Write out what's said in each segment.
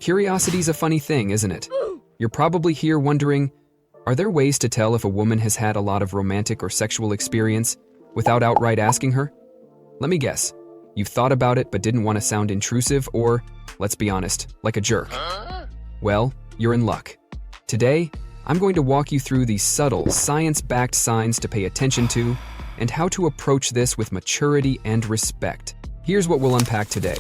Curiosity's a funny thing, isn't it? You're probably here wondering, are there ways to tell if a woman has had a lot of romantic or sexual experience without outright asking her? Let me guess. You've thought about it but didn't want to sound intrusive or, let's be honest, like a jerk. Well, you're in luck. Today, I'm going to walk you through these subtle, science-backed signs to pay attention to and how to approach this with maturity and respect. Here's what we'll unpack today.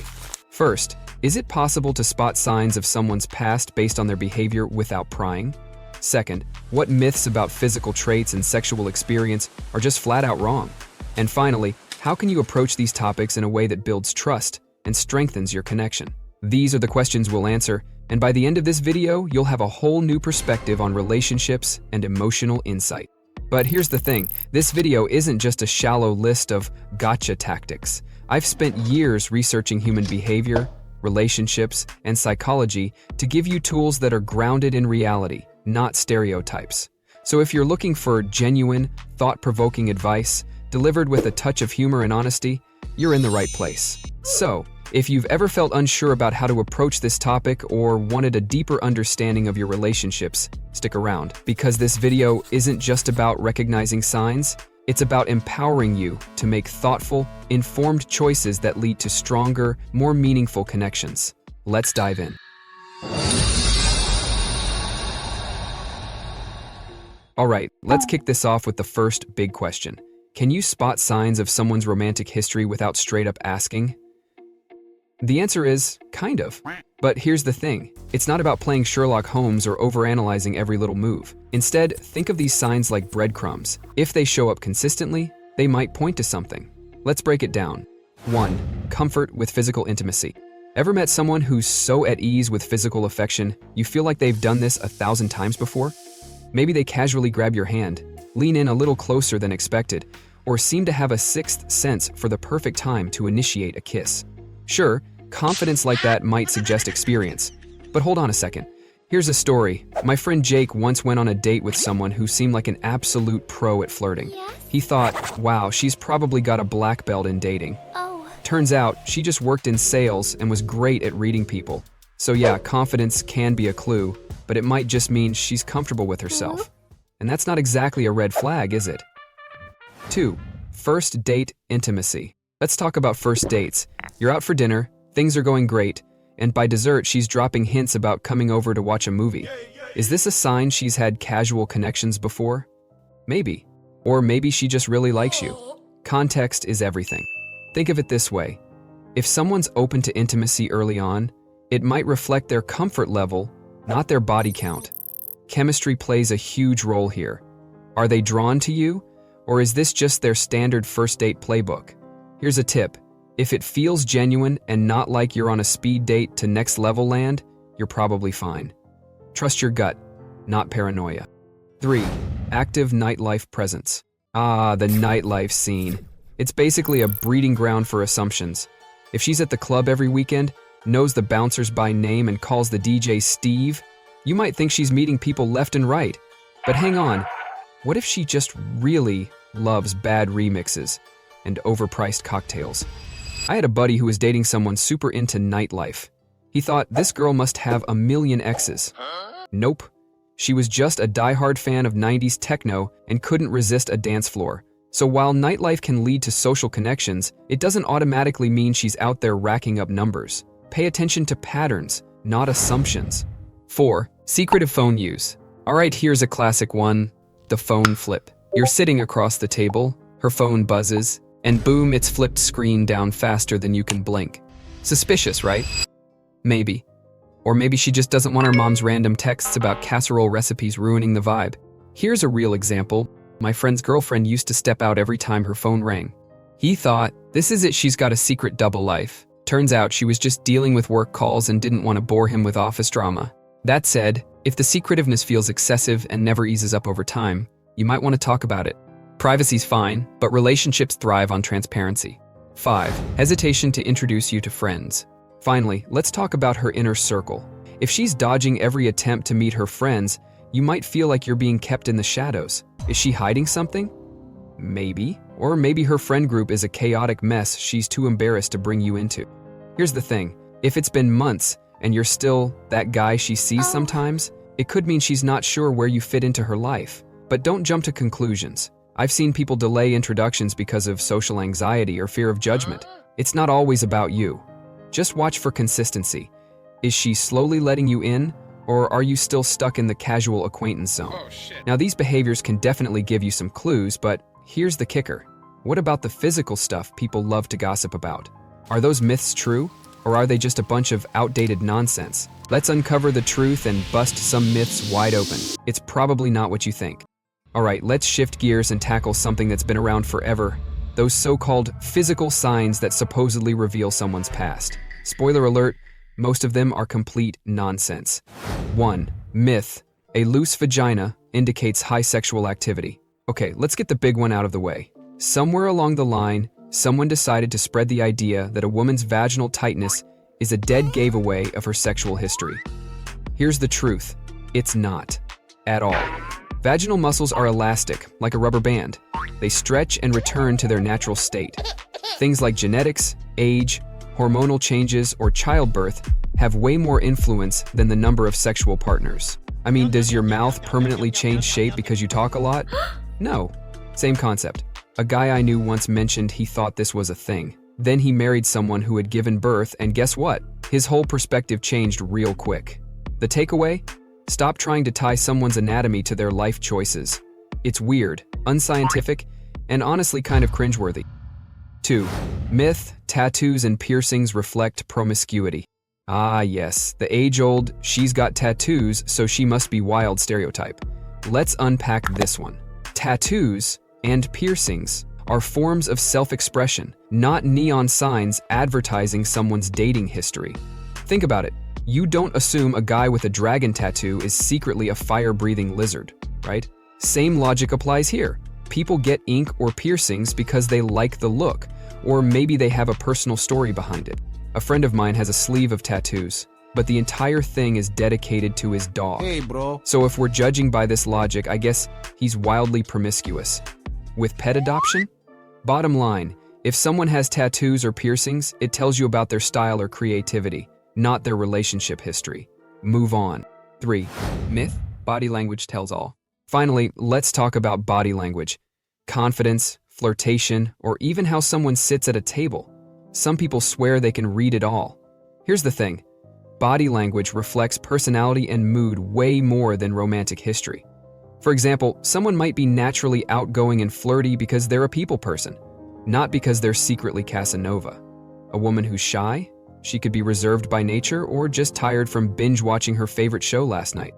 First, is it possible to spot signs of someone's past based on their behavior without prying? Second, what myths about physical traits and sexual experience are just flat out wrong? And finally, how can you approach these topics in a way that builds trust and strengthens your connection? These are the questions we'll answer, and by the end of this video, you'll have a whole new perspective on relationships and emotional insight. But here's the thing, this video isn't just a shallow list of gotcha tactics. I've spent years researching human behavior, relationships, and psychology to give you tools that are grounded in reality, not stereotypes. So if you're looking for genuine, thought-provoking advice, delivered with a touch of humor and honesty, you're in the right place. So, if you've ever felt unsure about how to approach this topic or wanted a deeper understanding of your relationships, stick around, because this video isn't just about recognizing signs, it's about empowering you to make thoughtful, informed choices that lead to stronger, more meaningful connections. Let's dive in. All right, let's kick this off with the first big question. Can you spot signs of someone's romantic history without straight up asking? The answer is, kind of. But here's the thing, it's not about playing Sherlock Holmes or overanalyzing every little move. Instead, think of these signs like breadcrumbs. If they show up consistently, they might point to something. Let's break it down. 1. Comfort with physical intimacy. Ever met someone who's so at ease with physical affection, you feel like they've done this 1,000 times before? Maybe they casually grab your hand, lean in a little closer than expected, or seem to have a sixth sense for the perfect time to initiate a kiss. Sure, confidence like that might suggest experience. But hold on a second. Here's a story. My friend Jake once went on a date with someone who seemed like an absolute pro at flirting. He thought, wow, she's probably got a black belt in dating. Turns out, she just worked in sales and was great at reading people. So yeah, confidence can be a clue, but it might just mean she's comfortable with herself. And that's not exactly a red flag, is it? 2. First date intimacy. Let's talk about first dates. You're out for dinner, things are going great, and by dessert she's dropping hints about coming over to watch a movie. Is this a sign she's had casual connections before? Maybe. Or maybe she just really likes you. Context is everything. Think of it this way. If someone's open to intimacy early on, it might reflect their comfort level, not their body count. Chemistry plays a huge role here. Are they drawn to you? Or is this just their standard first date playbook? Here's a tip. If it feels genuine and not like you're on a speed date to next level land, you're probably fine. Trust your gut, not paranoia. 3. Active nightlife presence. Ah, the nightlife scene. It's basically a breeding ground for assumptions. If she's at the club every weekend, knows the bouncers by name and calls the DJ Steve, you might think she's meeting people left and right. But hang on, what if she just really loves bad remixes and overpriced cocktails? I had a buddy who was dating someone super into nightlife. He thought this girl must have a million exes. Nope. She was just a diehard fan of 90s techno and couldn't resist a dance floor. So while nightlife can lead to social connections, it doesn't automatically mean she's out there racking up numbers. Pay attention to patterns, not assumptions. 4. Secretive phone use. Alright, here's a classic one, the phone flip. You're sitting across the table, her phone buzzes, and boom, it's flipped screen down faster than you can blink. Suspicious, right? Maybe. Or maybe she just doesn't want her mom's random texts about casserole recipes ruining the vibe. Here's a real example. My friend's girlfriend used to step out every time her phone rang. He thought, this is it, she's got a secret double life. Turns out she was just dealing with work calls and didn't want to bore him with office drama. That said, if the secretiveness feels excessive and never eases up over time, you might want to talk about it. Privacy's fine, but relationships thrive on transparency. 5. Hesitation to introduce you to friends. Finally, let's talk about her inner circle. If she's dodging every attempt to meet her friends, you might feel like you're being kept in the shadows. Is she hiding something? Maybe. Or maybe her friend group is a chaotic mess she's too embarrassed to bring you into. Here's the thing. If it's been months and you're still that guy she sees sometimes, it could mean she's not sure where you fit into her life. But don't jump to conclusions. I've seen people delay introductions because of social anxiety or fear of judgment. It's not always about you. Just watch for consistency. Is she slowly letting you in, or are you still stuck in the casual acquaintance zone? Now, these behaviors can definitely give you some clues, but here's the kicker. What about the physical stuff people love to gossip about? Are those myths true, or are they just a bunch of outdated nonsense? Let's uncover the truth and bust some myths wide open. It's probably not what you think. All right, let's shift gears and tackle something that's been around forever. Those so-called physical signs that supposedly reveal someone's past. Spoiler alert, most of them are complete nonsense. 1. Myth. A loose vagina indicates high sexual activity. Okay, let's get the big one out of the way. Somewhere along the line, someone decided to spread the idea that a woman's vaginal tightness is a dead giveaway of her sexual history. Here's the truth. It's not. At all. Vaginal muscles are elastic, like a rubber band. They stretch and return to their natural state. Things like genetics, age, hormonal changes, or childbirth have way more influence than the number of sexual partners. I mean, does your mouth permanently change shape because you talk a lot? No. Same concept. A guy I knew once mentioned he thought this was a thing. Then he married someone who had given birth, and guess what? His whole perspective changed real quick. The takeaway? Stop trying to tie someone's anatomy to their life choices. It's weird, unscientific, and honestly kind of cringeworthy. 2. Myth, tattoos and piercings reflect promiscuity. Ah yes, the age-old, she's got tattoos, so she must be wild stereotype. Let's unpack this one. Tattoos and piercings are forms of self-expression, not neon signs advertising someone's dating history. Think about it. You don't assume a guy with a dragon tattoo is secretly a fire-breathing lizard, right? Same logic applies here. People get ink or piercings because they like the look, or maybe they have a personal story behind it. A friend of mine has a sleeve of tattoos, but the entire thing is dedicated to his dog. Hey, bro. So if we're judging by this logic, I guess he's wildly promiscuous. With pet adoption? Bottom line, if someone has tattoos or piercings, it tells you about their style or creativity, not their relationship history. Move on. 3. Myth, body language tells all. Finally, let's talk about body language. Confidence, flirtation, or even how someone sits at a table. Some people swear they can read it all. Here's the thing. Body language reflects personality and mood way more than romantic history. For example, someone might be naturally outgoing and flirty because they're a people person, not because they're secretly Casanova. A woman who's shy? She could be reserved by nature or just tired from binge-watching her favorite show last night.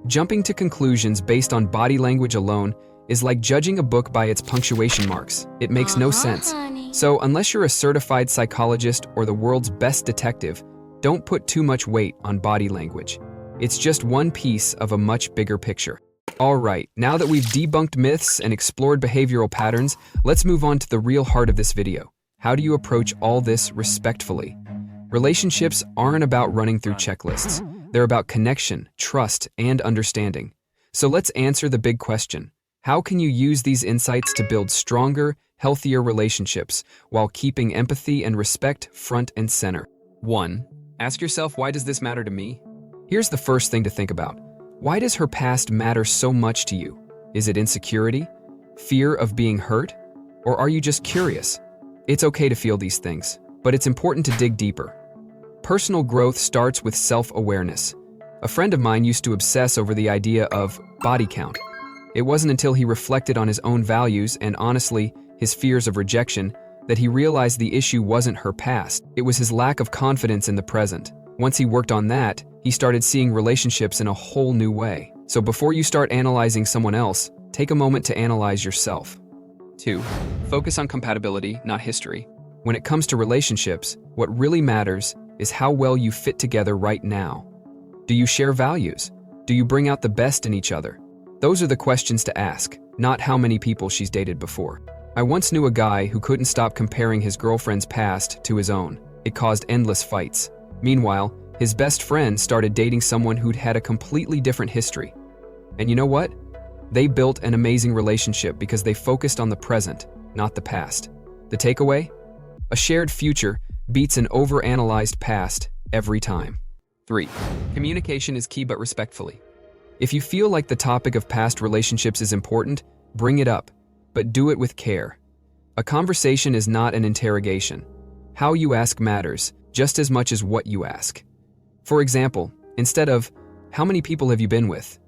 Jumping to conclusions based on body language alone is like judging a book by its punctuation marks. It makes no sense. Honey. So unless you're a certified psychologist or the world's best detective, don't put too much weight on body language. It's just one piece of a much bigger picture. All right, now that we've debunked myths and explored behavioral patterns, let's move on to the real heart of this video. How do you approach all this respectfully? Relationships aren't about running through checklists. They're about connection, trust, and understanding. So let's answer the big question. How can you use these insights to build stronger, healthier relationships while keeping empathy and respect front and center? 1. Ask yourself, why does this matter to me? Here's the first thing to think about. Why does her past matter so much to you? Is it insecurity? Fear of being hurt? Or are you just curious? It's okay to feel these things, but it's important to dig deeper. Personal growth starts with self-awareness. A friend of mine used to obsess over the idea of body count. It wasn't until he reflected on his own values and, honestly, his fears of rejection, that he realized the issue wasn't her past. It was his lack of confidence in the present. Once he worked on that, he started seeing relationships in a whole new way. So before you start analyzing someone else, take a moment to analyze yourself. 2. Focus on compatibility, not history. When it comes to relationships, what really matters is how well you fit together right now. Do you share values? Do you bring out the best in each other? Those are the questions to ask, not how many people she's dated before. I once knew a guy who couldn't stop comparing his girlfriend's past to his own. It caused endless fights. Meanwhile, his best friend started dating someone who'd had a completely different history. And you know what? They built an amazing relationship because they focused on the present, not the past. The takeaway? A shared future beats an overanalyzed past every time. 3. Communication is key, but respectfully. If you feel like the topic of past relationships is important, bring it up, but do it with care. A conversation is not an interrogation. How you ask matters just as much as what you ask. For example, instead of, "How many people have you been with?"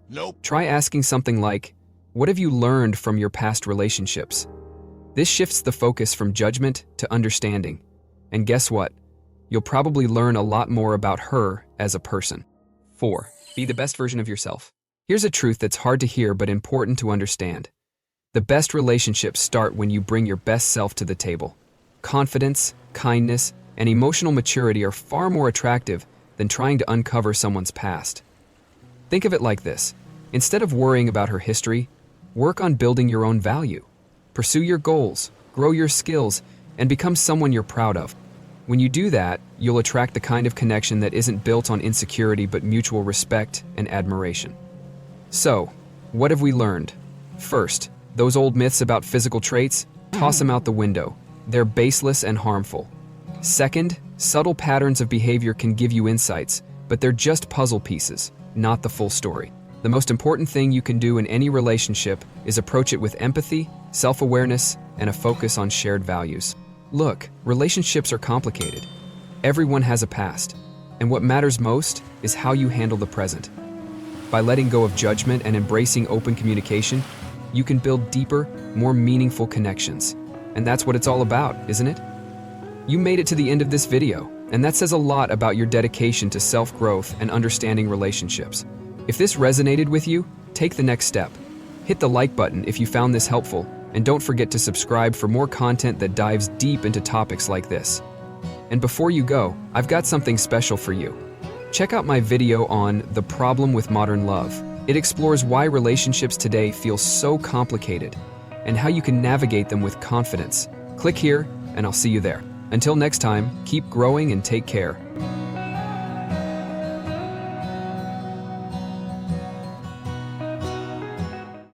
Try asking something like, "What have you learned from your past relationships?" This shifts the focus from judgment to understanding. And guess what? You'll probably learn a lot more about her as a person. 4. Be the best version of yourself. Here's a truth that's hard to hear but important to understand. The best relationships start when you bring your best self to the table. Confidence, kindness, and emotional maturity are far more attractive than trying to uncover someone's past. Think of it like this. Instead of worrying about her history, work on building your own value. Pursue your goals, grow your skills, and become someone you're proud of. When you do that, you'll attract the kind of connection that isn't built on insecurity but mutual respect and admiration. So, what have we learned? First, those old myths about physical traits, toss them out the window. They're baseless and harmful. Second, subtle patterns of behavior can give you insights, but they're just puzzle pieces, not the full story. The most important thing you can do in any relationship is approach it with empathy, self-awareness, and a focus on shared values. Look, relationships are complicated. Everyone has a past, and what matters most is how you handle the present. By letting go of judgment and embracing open communication, you can build deeper, more meaningful connections. And that's what it's all about, isn't it? You made it to the end of this video, and that says a lot about your dedication to self-growth and understanding relationships. If this resonated with you, take the next step. Hit the like button if you found this helpful, and don't forget to subscribe for more content that dives deep into topics like this. And before you go, I've got something special for you. Check out my video on The Problem with Modern Love. It explores why relationships today feel so complicated and how you can navigate them with confidence. Click here, and I'll see you there. Until next time, keep growing and take care.